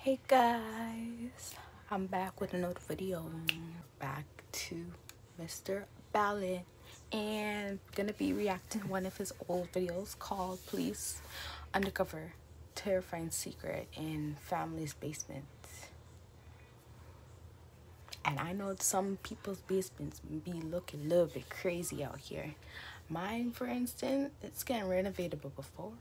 Hey guys, I'm back with another video. Back to MrBallen, and gonna be reacting to one of his old videos called Police Undercover Terrifying Secret in Family's Basement. And I know some people's basements be looking a little bit crazy out here. Mine, for instance, it's getting renovated, but before,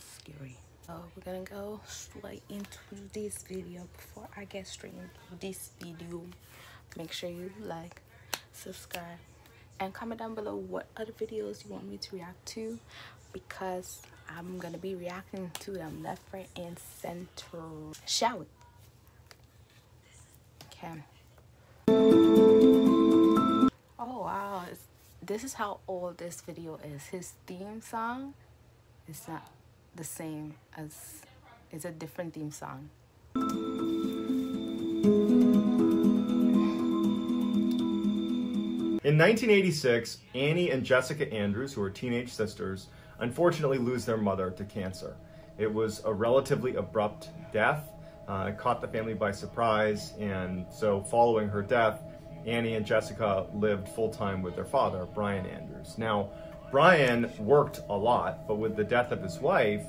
scary. So we're gonna go straight into this video. Before I get straight into this video, make sure you like, subscribe, and comment down below what other videos you want me to react to, because I'm gonna be reacting to them left, right, and center. Shall we? Okay. Oh wow, this is how old this video is. His theme song is not the same as, it's a different theme song. In 1986, Annie and Jessica Andrews, who are teenage sisters, unfortunately lose their mother to cancer. It was a relatively abrupt death. It caught the family by surprise, and so following her death, Annie and Jessica lived full-time with their father, Brian Andrews. Now, Brian worked a lot, but with the death of his wife,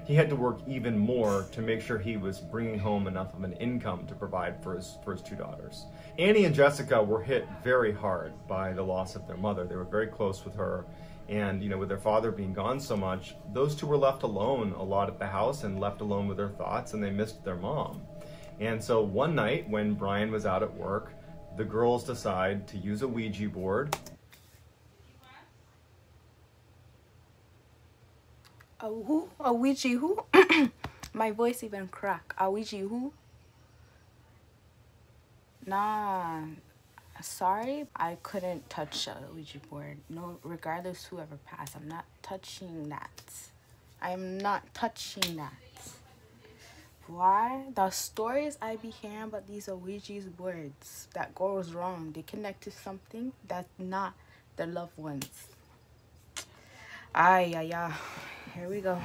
he had to work even more to make sure he was bringing home enough of an income to provide for his two daughters. Annie and Jessica were hit very hard by the loss of their mother. They were very close with her, and with their father being gone so much, those two were left alone a lot at the house and left alone with their thoughts, and they missed their mom. And so one night when Brian was out at work, the girls decide to use a Ouija board. Who? A Ouija who? My voice even crack. A Ouija who? Nah, sorry, I couldn't touch a Ouija board. No, regardless whoever passed, I'm not touching that. I'm not touching that. Why? The stories I be hearing about these Ouija boards that goes wrong, they connect to something that's not their loved ones. Ay. Here we go.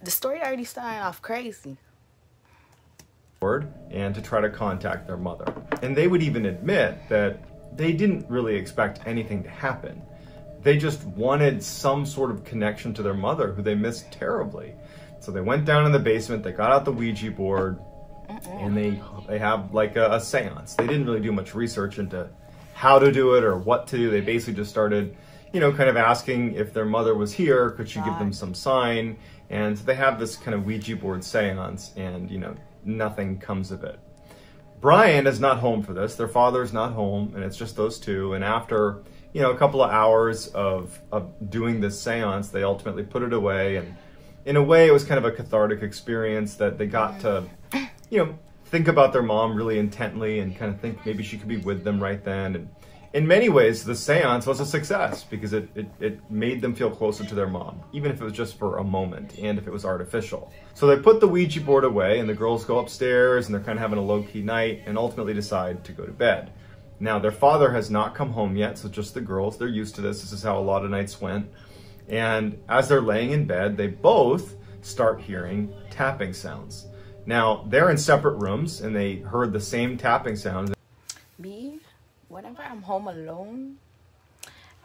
The story already started off crazy. And to try to contact their mother. And they would even admit that they didn't really expect anything to happen. They just wanted some sort of connection to their mother, who they missed terribly. So they went down in the basement, they got out the Ouija board, and they have like a seance. They didn't really do much research into how to do it or what to do. They basically just started kind of asking if their mother was here, could she give them some sign? And so they have this kind of Ouija board seance, and nothing comes of it. Brian is not home for this. Their father's not home, and it's just those two. And after, a couple of hours of doing this seance, they ultimately put it away. And in a way, it was kind of a cathartic experience that they got to, think about their mom really intently and kind of think maybe she could be with them right then. And in many ways, the seance was a success because it made them feel closer to their mom, even if it was just for a moment and if it was artificial. So they put the Ouija board away, and the girls go upstairs and they're kind of having a low-key night and ultimately decide to go to bed. Now, their father has not come home yet, so just the girls. They're used to this. This is how a lot of nights went. And as they're laying in bed, they both start hearing tapping sounds. Now, they're in separate rooms and they heard the same tapping sounds. Whenever I'm home alone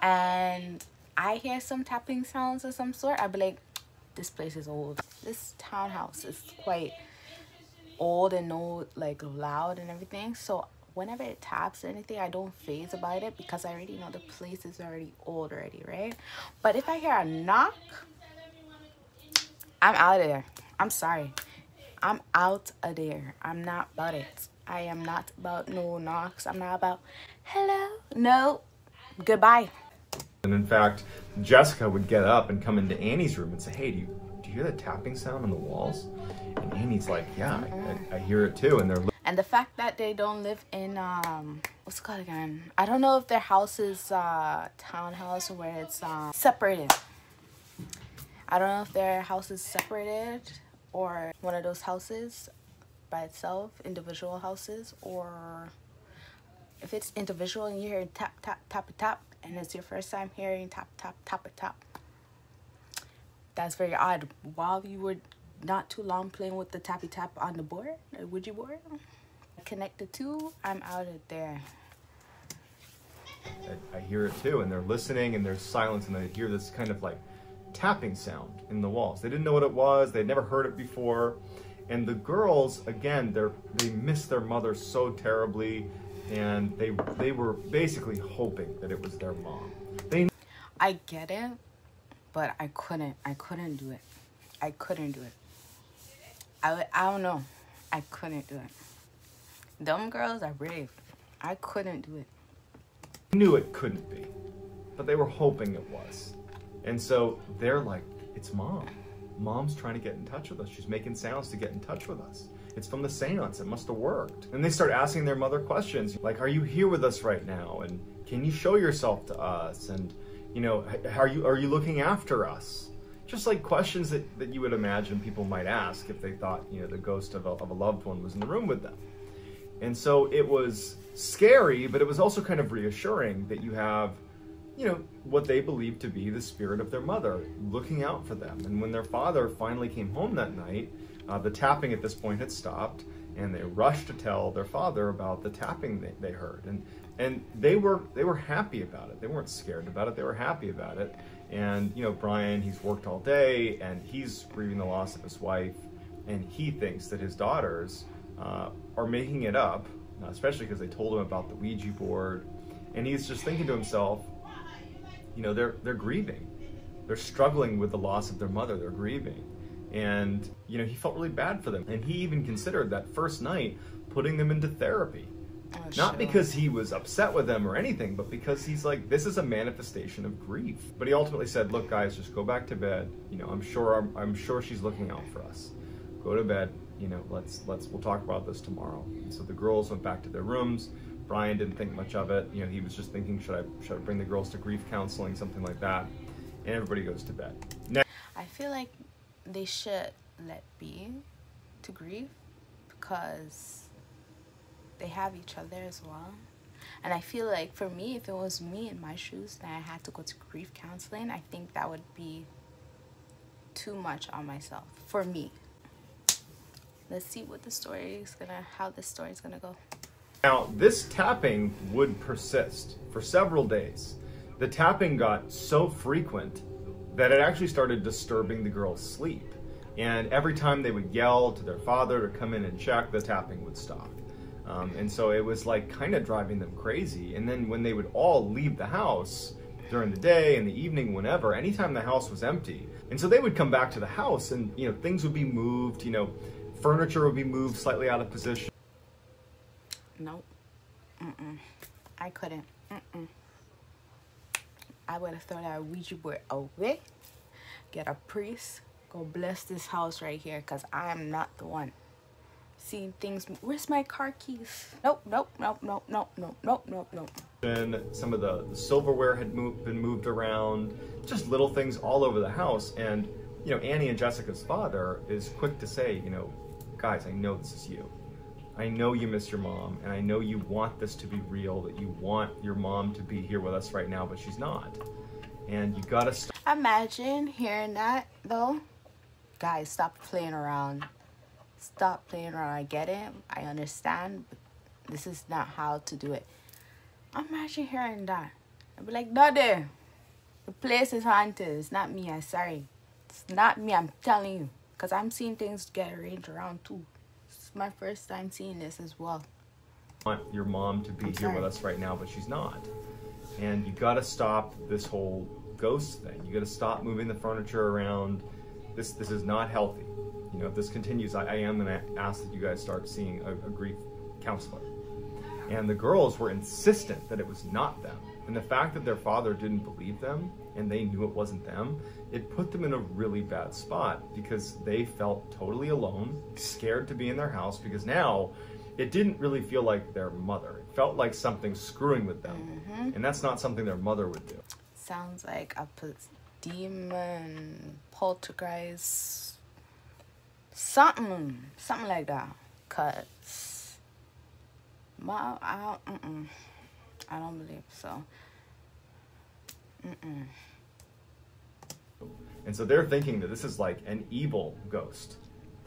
and I hear some tapping sounds of some sort, I'll be like, this place is old. This townhouse is quite old and like loud and everything. So whenever it taps or anything, I don't faze about it because I already know the place is already old already, right? But if I hear a knock, I'm out of there. I'm sorry. I'm out of there. I'm not about it. I am not about no knocks. I'm not about hello. No. Goodbye. And in fact, Jessica would get up and come into Annie's room and say, hey, do you hear the tapping sound on the walls? And Annie's like, yeah, I hear it too. And the fact that they don't live in, what's it called again? I don't know if their house is townhouse where it's separated. I don't know if their house is separated or one of those houses by itself, individual houses, or if it's individual and you're hearing tap, tap, tap, tap, and it's your first time hearing tap, tap, tap, tap. That's very odd. While you were not too long playing with the tappy tap on the board, the Ouija board. I connect the two, I'm out of there. I hear it too, and they're listening, and there's silence, and they hear this kind of like tapping sound in the walls. They didn't know what it was. They'd never heard it before. And the girls, again, they miss their mother so terribly, and they were basically hoping that it was their mom. I get it, but I couldn't do it. I couldn't do it. I don't know. I couldn't do it. Them girls are brave. I couldn't do it. Knew it couldn't be, but they were hoping it was. And so they're like, it's mom. Mom's trying to get in touch with us. She's making sounds to get in touch with us. It's from the seance. It must have worked. And they start asking their mother questions like, are you here with us right now? And can you show yourself to us? And, you know, are you looking after us? Just like questions that you would imagine people might ask if they thought, you know, the ghost of a loved one was in the room with them. And so it was scary, but it was also kind of reassuring that you have, you know, what they believed to be the spirit of their mother looking out for them. And when their father finally came home that night, the tapping at this point had stopped, and they rushed to tell their father about the tapping they heard. And they were happy about it. They weren't scared about it. They were happy about it. And, you know, Brian, he's worked all day, and he's grieving the loss of his wife, and he thinks that his daughters are making it up, especially because they told him about the Ouija board. And he's just thinking to himself, you know, they're grieving. They're struggling with the loss of their mother. They're grieving. And, you know, he felt really bad for them. And he even considered that first night putting them into therapy. Oh, Not because he was upset with them or anything, but because he's like, this is a manifestation of grief. But he ultimately said, look, guys, just go back to bed. You know, I'm sure she's looking out for us. Go to bed. You know, we'll talk about this tomorrow. And so the girls went back to their rooms. Brian didn't think much of it. You know, he was just thinking, should I bring the girls to grief counseling, something like that. And everybody goes to bed. I feel like they should let be to grieve because they have each other as well. And I feel like for me, if it was me in my shoes and I had to go to grief counseling, I think that would be too much on myself for me. Let's see what how this story is gonna go. Now, this tapping would persist for several days. The tapping got so frequent that it actually started disturbing the girls' sleep. And every time they would yell to their father to come in and check, the tapping would stop. And so it was like kind of driving them crazy. And then when they would all leave the house during the day, in the evening, whenever, anytime the house was empty. And so they would come back to the house and, you know, things would be moved, you know, furniture would be moved slightly out of position. Nope. I couldn't. I would have thrown that Ouija board away, get a priest, go bless this house right here, because I am not the one seeing things. Where's my car keys? Nope. And some of the silverware had been moved around, just little things all over the house. And, you know, Annie and Jessica's father is quick to say, you know, guys, I know this is you. I know you miss your mom, and I know you want this to be real, that you want your mom to be here with us right now, but she's not. And you gotta imagine hearing that, though. Guys, stop playing around. Stop playing around. I get it. I understand, but this is not how to do it. Imagine hearing that. I'd be like, Daddy, the place is haunted. It's not me. I'm sorry. It's not me. I'm telling you. Because I'm seeing things get arranged around, too. It's my first time seeing this as well. Want your mom to be here with us right now, but she's not. And you gotta stop this whole ghost thing. You gotta stop moving the furniture around. This is not healthy. You know, if this continues, I am gonna ask that you guys start seeing a grief counselor. And the girls were insistent that it was not them. And the fact that their father didn't believe them and they knew it wasn't them, it put them in a really bad spot because they felt totally alone, scared to be in their house, because now it didn't really feel like their mother. It felt like something screwing with them. And that's not something their mother would do. Sounds like a demon, poltergeist, something like that. Cause I don't believe so. And so they're thinking that this is like an evil ghost.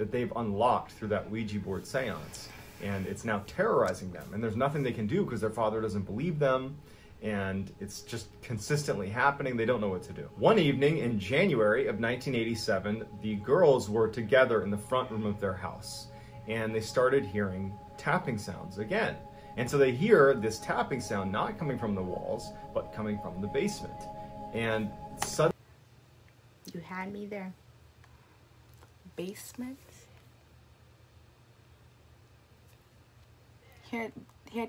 that they've unlocked through that Ouija board seance. And it's now terrorizing them. And there's nothing they can do because their father doesn't believe them. And it's just consistently happening. They don't know what to do. One evening in January of 1987, the girls were together in the front room of their house. And they started hearing tapping sounds again. And so they hear this tapping sound not coming from the walls, but coming from the basement. And suddenly... You had me there. Basement? Here,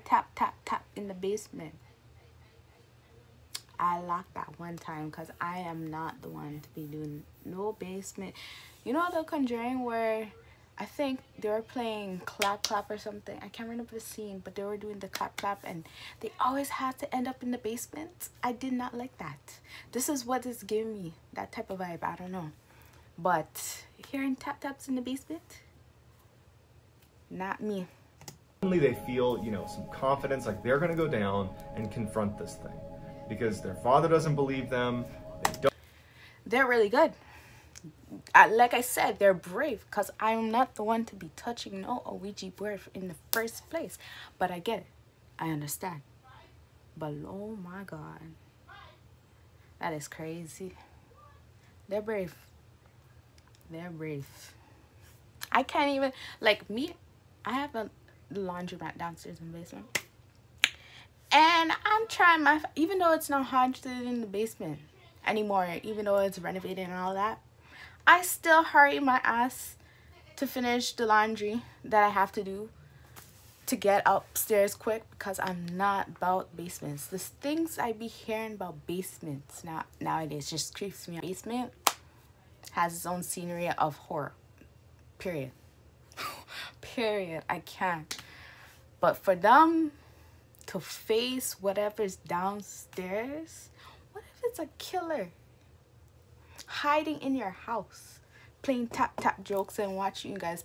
tap, tap, tap in the basement. I locked that one time because I am not the one to be doing no basement. You know the Conjuring where I think they were playing clap clap or something. I can't remember the scene, but they were doing the clap clap and they always had to end up in the basement. I did not like that. This is what is giving me that type of vibe. I don't know. But hearing tap taps in the basement, not me. Suddenly they feel, some confidence, like they're going to go down and confront this thing. Because their father doesn't believe them. They're really good. Like I said, they're brave. Because I'm not the one to be touching no Ouija board in the first place. But I get it. I understand. But oh my God. That is crazy. They're brave. They're brave. I can't even, like me, I have a laundromat downstairs in the basement. And I'm trying even though it's not haunted in the basement anymore, even though it's renovated and all that, I still hurry my ass to finish the laundry that I have to do to get upstairs quick because I'm not about basements. The things I be hearing about basements nowadays just creeps me out. Basement has its own scenery of horror. Period. Period. I can't. But for them to face whatever's downstairs, what if it's a killer hiding in your house, playing tap tap jokes and watching you guys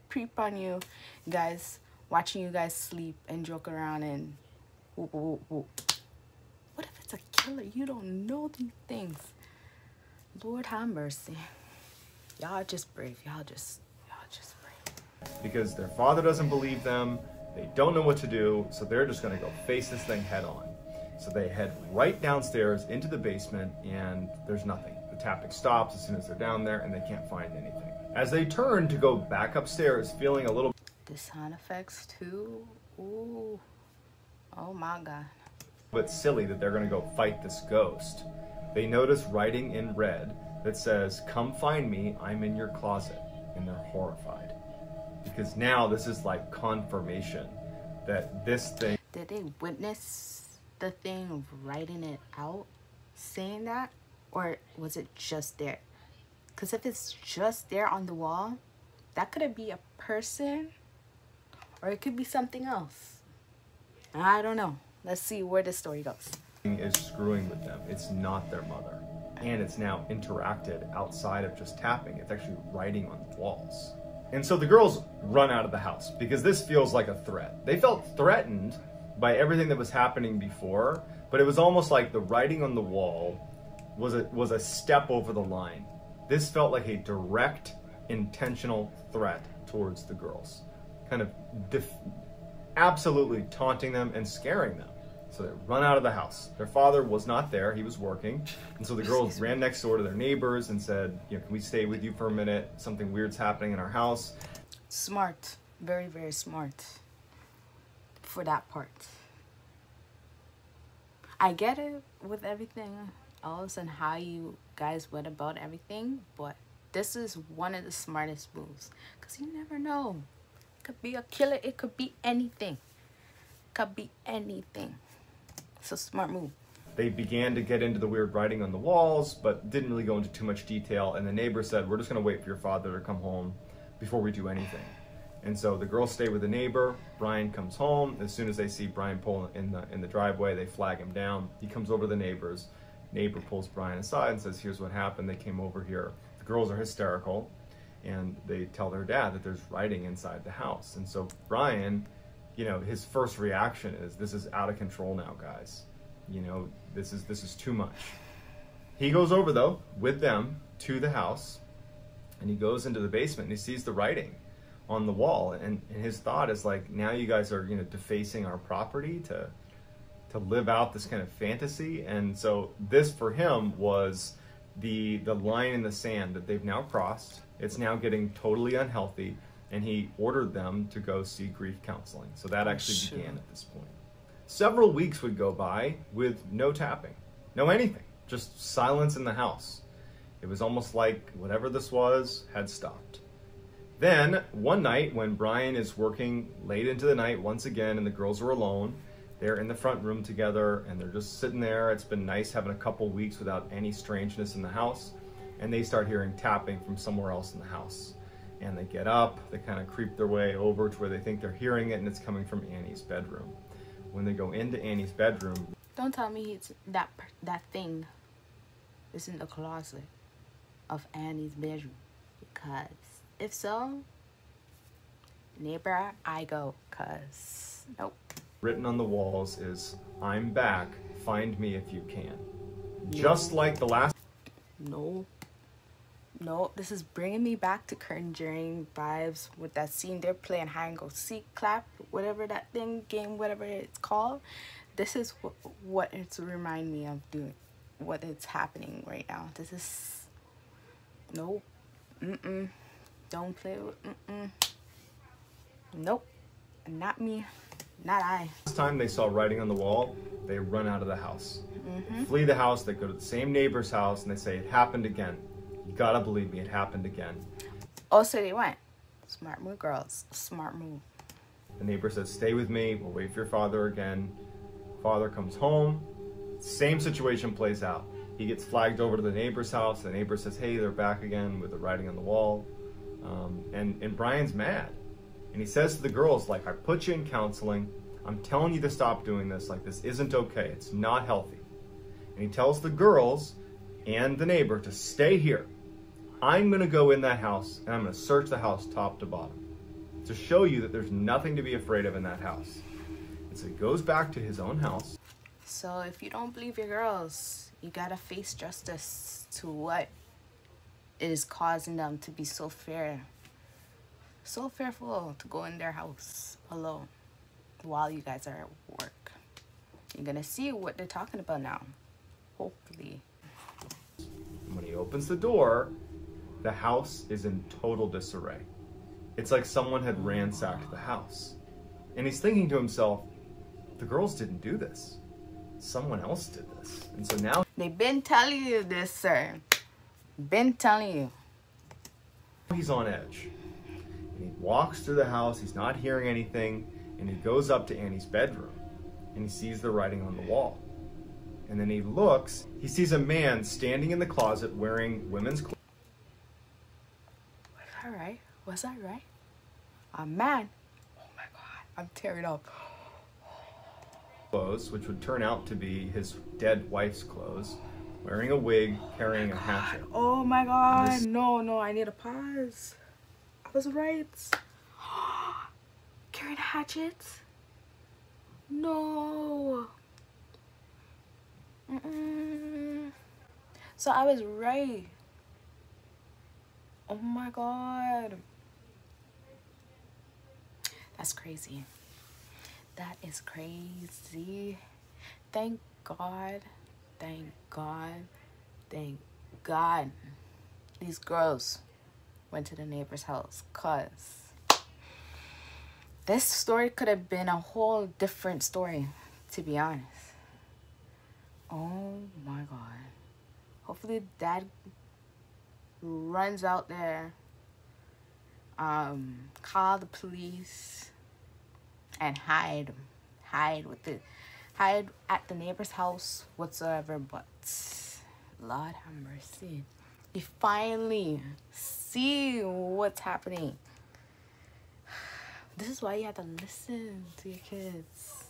creep on you guys, watching you guys sleep and joke around and whoop, whoop, whoop. What if it's a killer? You don't know these things. Lord have mercy. Y'all just brave. Y'all just brave. Because their father doesn't believe them. They don't know what to do, so they're just going to go face this thing head on. So they head right downstairs into the basement, and there's nothing. The tapping stops as soon as they're down there, and they can't find anything. As they turn to go back upstairs, feeling a little... The sound effects, too. Ooh. Oh, my God. But silly that they're going to go fight this ghost. They notice writing in red that says, "Come find me, I'm in your closet." And they're horrified. Because now this is like confirmation that this thing... Did they witness the thing writing it out, saying that? Or was it just there? Because if it's just there on the wall, that could be a person or it could be something else. I don't know. Let's see where this story goes. Is screwing with them. It's not their mother. And it's now interacted outside of just tapping. It's actually writing on walls. And so the girls run out of the house because this feels like a threat. They felt threatened by everything that was happening before, but it was almost like the writing on the wall was a step over the line. This felt like a direct, intentional threat towards the girls. Kind of absolutely taunting them and scaring them. So they run out of the house. Their father was not there. He was working. And so the girls ran next door to their neighbors and said, can we stay with you for a minute? Something weird's happening in our house. Smart. Very, very smart. For that part. I get it with everything else and how you guys went about everything. But this is one of the smartest moves. Because you never know. It could be a killer. It could be anything. It could be anything. It's a smart move. They began to get into the weird writing on the walls, but didn't really go into too much detail. And the neighbor said, we're just going to wait for your father to come home before we do anything. And so the girls stay with the neighbor. Brian comes home. As soon as they see Brian pull in the driveway, they flag him down. He comes over to the neighbors. Neighbor pulls Brian aside and says, here's what happened. They came over here. The girls are hysterical, and they tell their dad that there's writing inside the house. And so Brian... his first reaction is, this is out of control now, guys. This is too much. He goes over, though, with them to the house, And he goes into the basement and he sees the writing on the wall, and his thought is like, now you guys are, you know, defacing our property to live out this kind of fantasy. And so this for him was the line in the sand that they've now crossed. It's now getting totally unhealthy, and he ordered them to go see grief counseling. So that actually began at this point. Several weeks would go by with no tapping, no anything, just silence in the house. It was almost like whatever this was had stopped. Then one night when Brian is working late into the night once again and the girls are alone, they're in the front room together and they're just sitting there. It's been nice having a couple weeks without any strangeness in the house. And they start hearing tapping from somewhere else in the house. And they get up, they kind of creep their way over to where they think they're hearing it, and it's coming from Annie's bedroom. When they go into Annie's bedroom... Don't tell me it's that thing is in the closet of Annie's bedroom. Because if so, neighbor, I go. Because, nope. Written on the walls is, "I'm back, find me if you can." No. Just like the last... No, this is bringing me back to Conjuring vibes with that scene. They're playing hide and go seek, clap, whatever that thing, game, whatever it's called. This is what it's remind me of doing, what it's happening right now. This is, nope, don't play with, nope, not me. Not I. Last time they saw writing on the wall, they run out of the house. They flee the house, they go to the same neighbor's house, and they say, "It happened again. You gotta believe me, it happened again." Oh, so they went. Smart move, girls. Smart move. The neighbor says, "Stay with me, we'll wait for your father again." Father comes home, same situation plays out. He gets flagged over to the neighbor's house. The neighbor says, "Hey, they're back again with the writing on the wall." And Brian's mad. And he says to the girls, like, "I put you in counseling. I'm telling you to stop doing this. Like, this isn't okay. It's not healthy." And he tells the girls and the neighbor to stay here. I'm going to go in that house and I'm going to search the house top to bottom to show you that there's nothing to be afraid of in that house. And so he goes back to his own house. So if you don't believe your girls, you got to face justice to what is causing them to be so fearful to go in their house alone while you guys are at work. You're gonna see what they're talking about now, hopefully. When he opens the door, the house is in total disarray. It's like someone had ransacked the house. And he's thinking to himself, the girls didn't do this. Someone else did this. And so now... They've been telling you this, sir. Been telling you. He's on edge. And he walks through the house, he's not hearing anything, and he goes up to Annie's bedroom, and he sees the writing on the wall. And then he looks, he sees a man standing in the closet wearing women's clothes. Was that right? Was that right? A man. Oh my God, I'm tearing up. Clothes, which would turn out to be his dead wife's clothes, wearing a wig, carrying a hatchet. Oh my God, no, I need a pause. I was right. Carrying a hatchet? No. So I was right. Oh my God. That's crazy. That is crazy. Thank God. Thank God. Thank God. These girls went to the neighbor's house, cause this story could have been a whole different story, to be honest. Oh my God. Hopefully dad runs out there, call the police and hide at the neighbor's house whatsoever. But Lord have mercy, you finally see what's happening. This is why you have to listen to your kids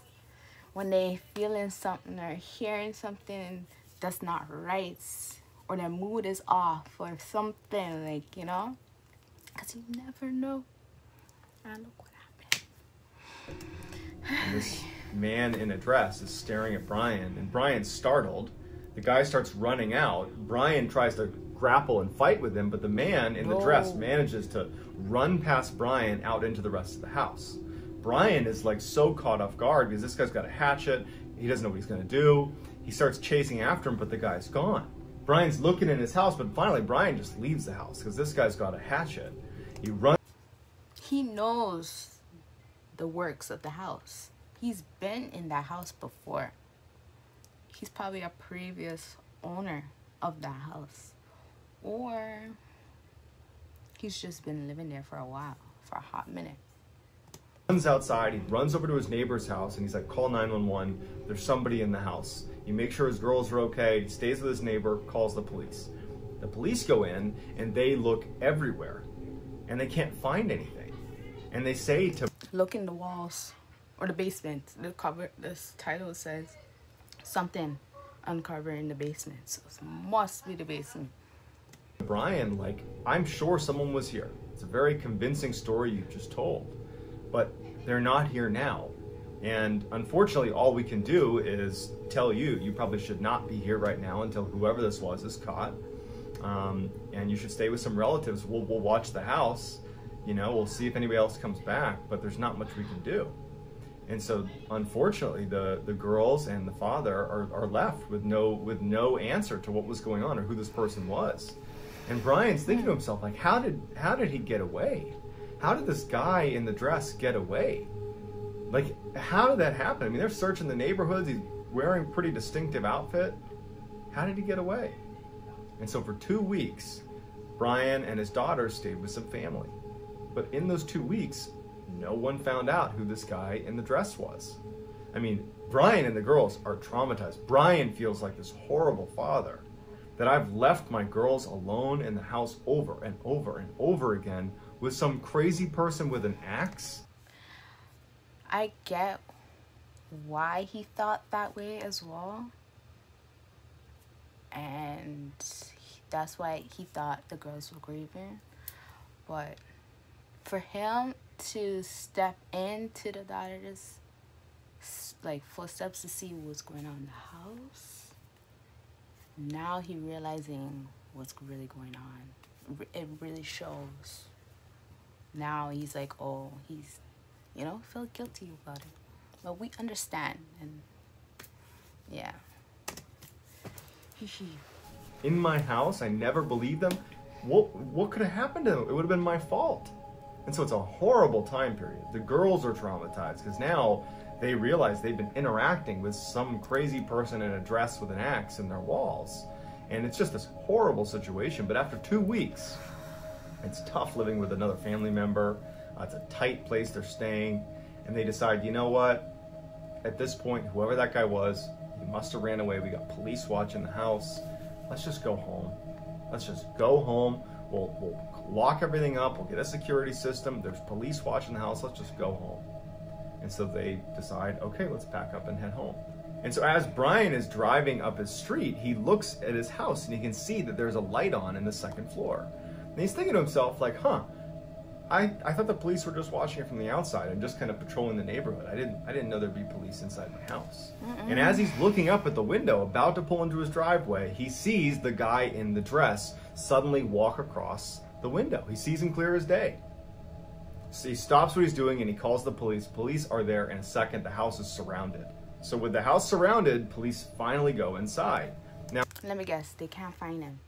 when they feeling something or hearing something that's not right, or their mood is off or something, like, you know, because you never know. And look what happened. And this man in a dress is staring at Brian, and Brian's startled. The guy starts running out. Brian tries to grapple and fight with him, but the man in the dress manages to run past Brian out into the rest of the house. Brian is like so caught off guard because this guy's got a hatchet. He doesn't know what he's going to do. He starts chasing after him, but the guy's gone. Brian's looking in his house, but finally Brian just leaves the house because this guy's got a hatchet. He runs. He knows the works of the house. He's been in that house before. He's probably a previous owner of that house. Or he's just been living there for a while, for a hot minute. Runs outside, he runs over to his neighbor's house and he's like, call 911, there's somebody in the house. He makes sure his girls are okay, he stays with his neighbor, calls the police. The police go in and they look everywhere and they can't find anything. And they say to look in the walls or the basement. The cover, this title says something uncovered in the basement. So it must be the basement. Brian, like, I'm sure someone was here. It's a very convincing story you just told. But they're not here now. And unfortunately, all we can do is tell you, you probably should not be here right now until whoever this was is caught. And you should stay with some relatives. We'll watch the house, you know, we'll see if anybody else comes back, but there's not much we can do. And so unfortunately, the girls and the father are left with no answer to what was going on or who this person was. And Brian's thinking to himself, like, how did he get away? How did this guy in the dress get away? Like, how did that happen? I mean, they're searching the neighborhoods. He's wearing a pretty distinctive outfit. How did he get away? And so for 2 weeks, Brian and his daughter stayed with some family. But in those 2 weeks, no one found out who this guy in the dress was. I mean, Brian and the girls are traumatized. Brian feels like this horrible father, that I've left my girls alone in the house over and over and over again with some crazy person with an axe. I get why he thought that way as well. And that's why he thought the girls were grieving. But for him to step into the daughter's like footsteps to see what's going on in the house, now he realizing what's really going on. It really shows. Now he's like, oh, he's, you know, feel guilty about it. But we understand, and yeah. In my house, I never believed them. What could have happened to them? It would have been my fault. And so it's a horrible time period. The girls are traumatized because now they realize they've been interacting with some crazy person in a dress with an axe in their walls. And it's just this horrible situation. But after 2 weeks, it's tough living with another family member. It's a tight place they're staying. And they decide, you know what? At this point, whoever that guy was, he must have ran away. We got police watching the house. Let's just go home. Let's just go home. We'll lock everything up. We'll get a security system. There's police watching the house. Let's just go home. And so they decide, okay, let's pack up and head home. And so as Brian is driving up his street, he looks at his house and he can see that there's a light on in the second floor. And he's thinking to himself, like, huh, I thought the police were just watching it from the outside and just kind of patrolling the neighborhood. I didn't know there'd be police inside my house. And as he's looking up at the window, about to pull into his driveway, he sees the guy in the dress suddenly walk across the window. He sees him clear as day. So he stops what he's doing and he calls the police. Police are there in a second. The house is surrounded. So with the house surrounded, police finally go inside. Now, let me guess, they can't find him.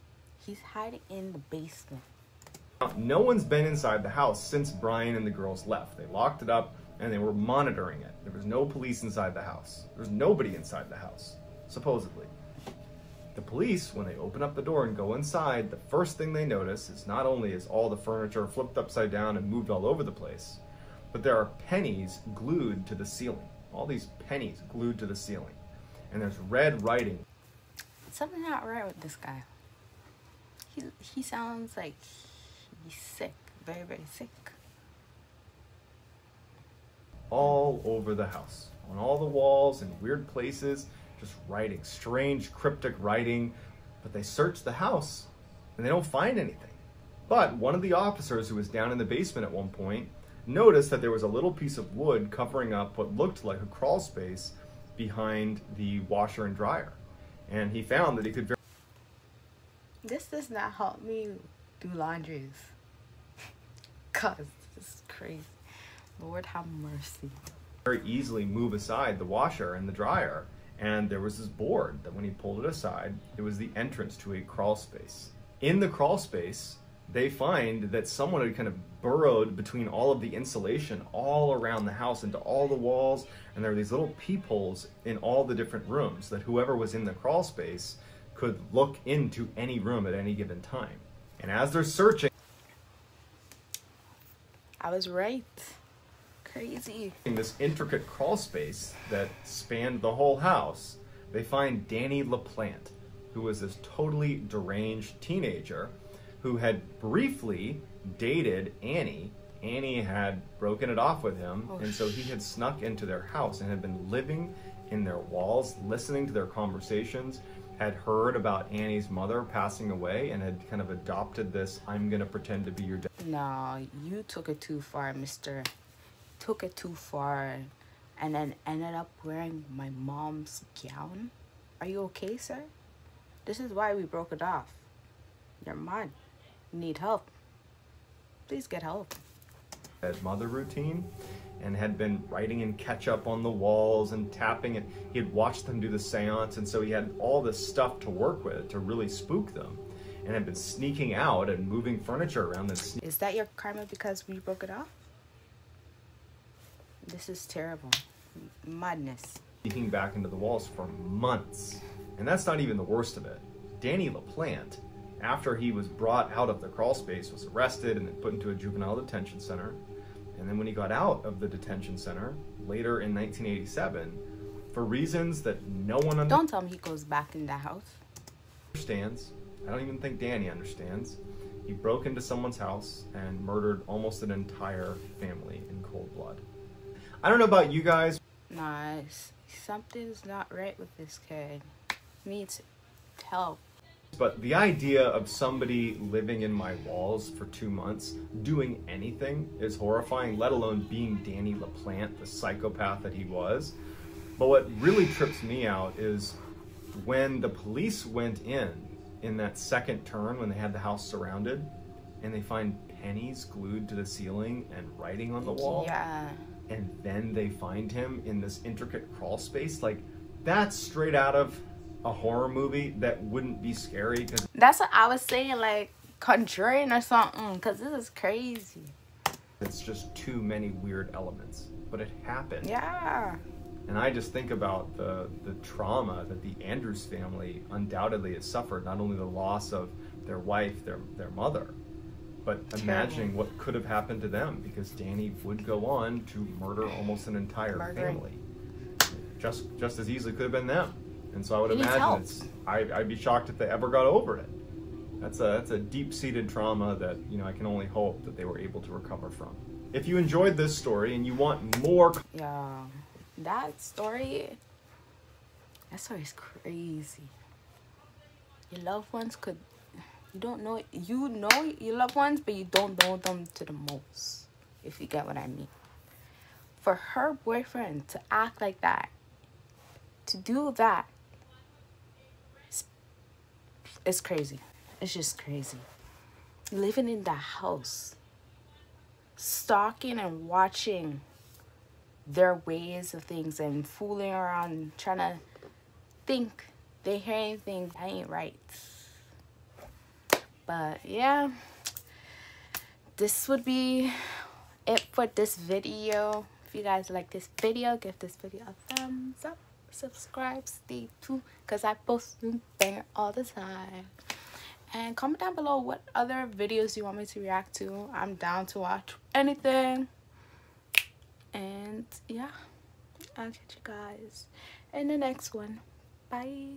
He's hiding in the basement. No one's been inside the house since Brian and the girls left. They locked it up and they were monitoring it. There was no police inside the house. There's nobody inside the house, supposedly. The police, when they open up the door and go inside, the first thing they notice is not only is all the furniture flipped upside down and moved all over the place, but there are pennies glued to the ceiling. All these pennies glued to the ceiling. And there's red writing. Something not right with this guy. He sounds like he's sick, very, very sick. All over the house, on all the walls and weird places, just writing, strange cryptic writing. But they search the house and they don't find anything. But one of the officers who was down in the basement at one point noticed that there was a little piece of wood covering up what looked like a crawl space behind the washer and dryer. And he found that he could This does not help me do laundries. Cause this is crazy. Lord have mercy. Very easily move aside the washer and the dryer, and there was this board that when he pulled it aside, it was the entrance to a crawl space. In the crawl space, they find that someone had kind of burrowed between all of the insulation all around the house into all the walls, and there were these little peepholes in all the different rooms that whoever was in the crawl space could look into any room at any given time. And as they're searching, I was right. Crazy. in this intricate crawl space that spanned the whole house, they find Danny LaPlante, who was this totally deranged teenager who had briefly dated Annie. Annie had broken it off with him, and so he had snuck into their house and had been living in their walls, listening to their conversations, had heard about Annie's mother passing away, and had kind of adopted this, I'm gonna pretend to be your dad. No, you took it too far, mister. Took it too far and then ended up wearing my mom's gown. Are you okay, sir? This is why we broke it off. You're mine. You need help. Please get help. Mother routine, and had been writing in ketchup on the walls and tapping it. He had watched them do the seance, and so he had all this stuff to work with to really spook them, and had been sneaking out and moving furniture around. Is that your karma because we broke it off? This is terrible. Madness. Sneaking back into the walls for months. And that's not even the worst of it. Danny LaPlante, after he was brought out of the crawl space, was arrested and then put into a juvenile detention center. And then when he got out of the detention center, later in 1987, for reasons that no one Don't tell me he goes back in that house. understands, I don't even think Danny understands, he broke into someone's house and murdered almost an entire family in cold blood. I don't know about you guys. Nice. Something's not right with this kid. Needs help. But the idea of somebody living in my walls for 2 months, doing anything, is horrifying, let alone being Danny LaPlante, the psychopath that he was. But what really trips me out is when the police went in that second turn, when they had the house surrounded, and they find pennies glued to the ceiling and writing on the wall. Yeah. And then they find him in this intricate crawl space. Like, that's straight out of a horror movie that wouldn't be scary. Cause that's what I was saying, like Conjuring or something, because this is crazy. It's just too many weird elements. But it happened. Yeah. And I just think about the trauma that the Andrews family undoubtedly has suffered. Not only the loss of their wife, their mother, but imagining what could have happened to them, because Danny would go on to murder almost an entire family. Just as easily could have been them. And so I would imagine I'd be shocked if they ever got over it. That's a deep-seated trauma that, you know, I can only hope that they were able to recover from. If you enjoyed this story and you want more, yeah, that story is crazy. Your loved ones could. You don't know, you know your loved ones, but you don't know them to the most, if you get what I mean. For her boyfriend to act like that, to do that, it's crazy. It's just crazy. Living in the house, stalking and watching their ways of things and fooling around, trying to think they hear anything that ain't right. But yeah, this would be it for this video. If you guys like this video, give this video a thumbs up, subscribe, stay tuned, because I post new banger all the time. And comment down below what other videos you want me to react to. I'm down to watch anything. And yeah, I'll catch you guys in the next one. Bye.